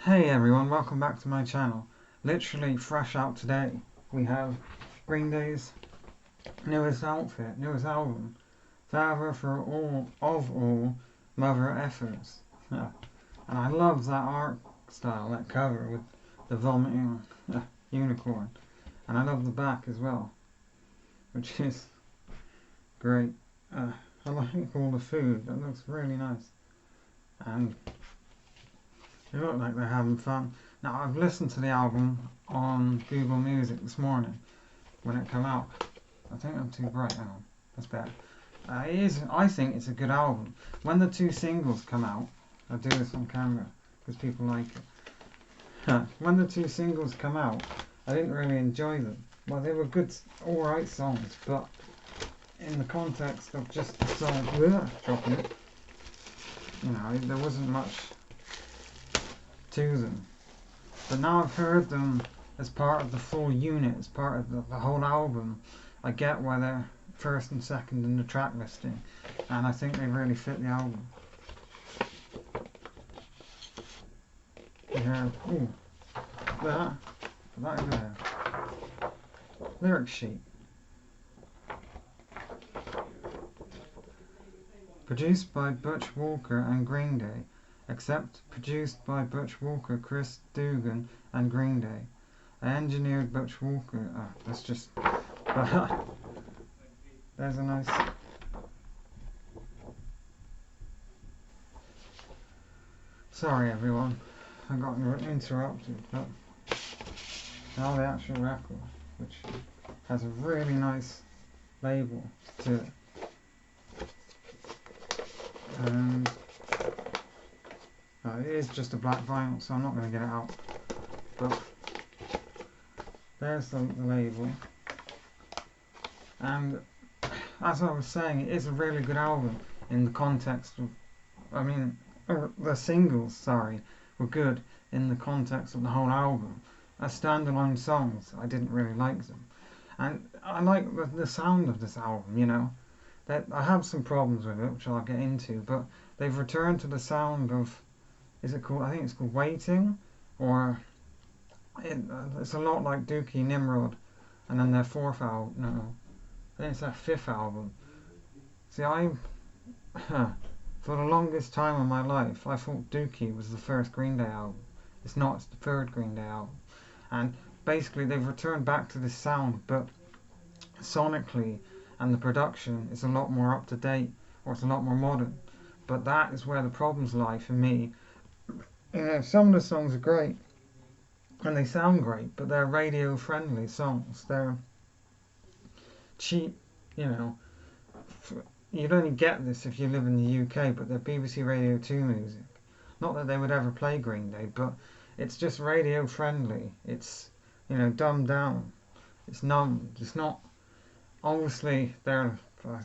Hey everyone, welcome back to my channel. Literally fresh out today, we have Greenday's newest album, Father for All of All Mother Effers. Yeah. And I love that art style, that cover with the vomiting unicorn. And I love the back as well, which is great. I like all the food, that looks really nice. And they look like they're having fun. Now, I've listened to the album on Google Music this morning when it came out. I think I'm too bright. Hang on, that's better. I think it's a good album. When the two singles come out, I do this on camera because people like it. When the two singles come out, I didn't really enjoy them. Well, they were good, alright songs, but in the context of just the song, dropping it, you know, there wasn't much to them. But now I've heard them as part of the full unit, as part of the whole album, I get why they're first and second in the track listing, and I think they really fit the album. Yeah, ooh, that over there. Lyric sheet. Produced by Butch Walker and Greenday, except produced by Butch Walker, Chris Dugan, and Greenday. I engineered Butch Walker. That's just. There's a nice. Sorry everyone, I got interrupted, but now the actual record, which has a really nice label to it. And it is just a black vinyl, so I'm not going to get it out. But there's the label. And as I was saying, it is a really good album in the context of, the singles, sorry, were good in the context of the whole album. As standalone songs, I didn't really like them. And I like the sound of this album, you know. That I have some problems with it, which I'll get into, but they've returned to the sound of, is it called, I think it's called Waiting, or it's a lot like Dookie, Nimrod, and then their fourth album, no, I think it's their fifth album. See, for the longest time of my life, I thought Dookie was the first Green Day album. It's not, it's the third Green Day album. And basically they've returned back to this sound, but sonically and the production is a lot more up to date, or it's a lot more modern. But that is where the problems lie for me. Some of the songs are great, and they sound great, but they're radio-friendly songs. They're cheap, you know. You'd only get this if you live in the UK, but they're BBC Radio 2 music. Not that they would ever play Green Day, but it's just radio-friendly. It's, you know, dumbed down. It's numb. It's not. Obviously, they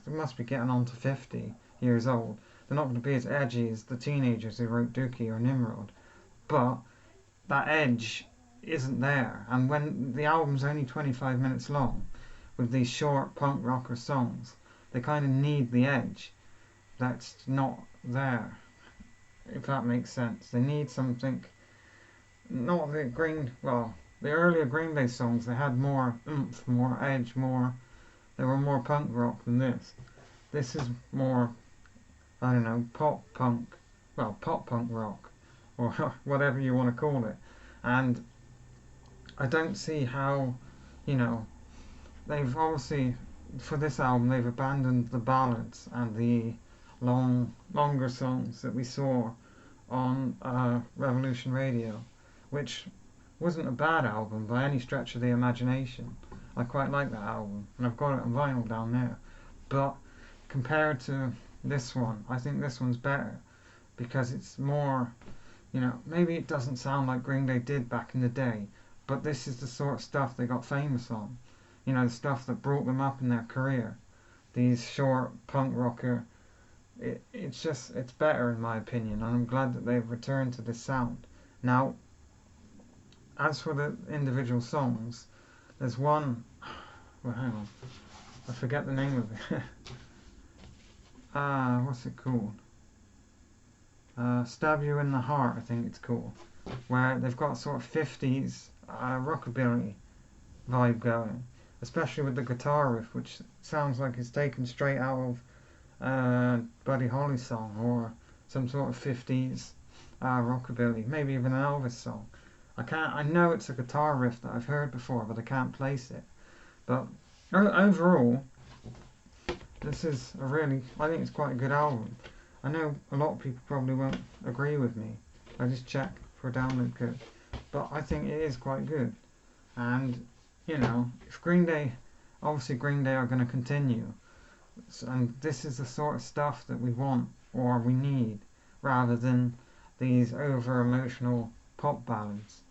must be getting on to 50 years old. They're not going to be as edgy as the teenagers who wrote Dookie or Nimrod. But that edge isn't there. And when the album's only 25 minutes long, with these short punk rocker songs, they kind of need the edge that's not there, if that makes sense. They need something, not the the earlier Green Day songs, they had more oomph, more edge, they were more punk rock than this. This is more, I don't know, pop punk rock, or whatever you want to call it. And I don't see how, you know, they've obviously, for this album, they've abandoned the ballads and the longer songs that we saw on Revolution Radio, which wasn't a bad album by any stretch of the imagination. I quite like that album, and I've got it on vinyl down there. But compared to this one, I think this one's better, because it's more, you know, maybe it doesn't sound like Green Day did back in the day, but this is the sort of stuff they got famous on. You know, the stuff that brought them up in their career. These short punk rocker, it's better in my opinion, and I'm glad that they've returned to this sound. Now, as for the individual songs, there's one, well hang on, I forget the name of it. What's it called? Stab You in the Heart, I think it's called, where they've got sort of 50s rockabilly vibe going, especially with the guitar riff, which sounds like it's taken straight out of Buddy Holly's song or some sort of 50s rockabilly, maybe even an Elvis song. I know it's a guitar riff that I've heard before, but I can't place it. But overall, this is I think it's quite a good album. I know a lot of people probably won't agree with me. I just check for a download code. But I think it is quite good. And, if obviously Green Day are going to continue. And this is the sort of stuff that we want or we need, rather than these over emotional pop ballads.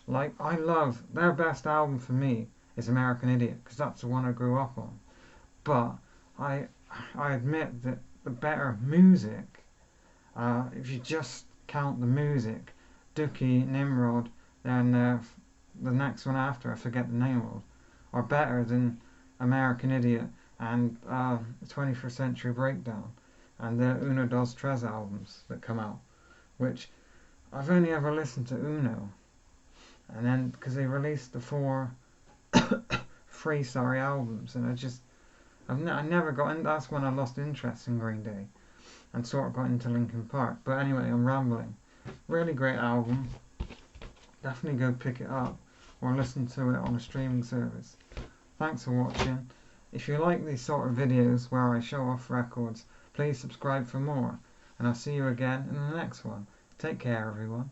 Like, I love their best album for me is American Idiot, because that's the one I grew up on. But I admit that the better music, if you just count the music, Dookie, Nimrod, then the next one after, I forget the name of, are better than American Idiot and the 21st Century Breakdown and the Uno Dos Tres albums that come out, which I've only ever listened to Uno, and then because they released the three albums, and I never got in. That's when I lost interest in Green Day and sort of got into Linkin Park. But anyway, I'm rambling. Really great album. Definitely go pick it up or listen to it on a streaming service. Thanks for watching. If you like these sort of videos where I show off records, please subscribe for more. And I'll see you again in the next one. Take care, everyone.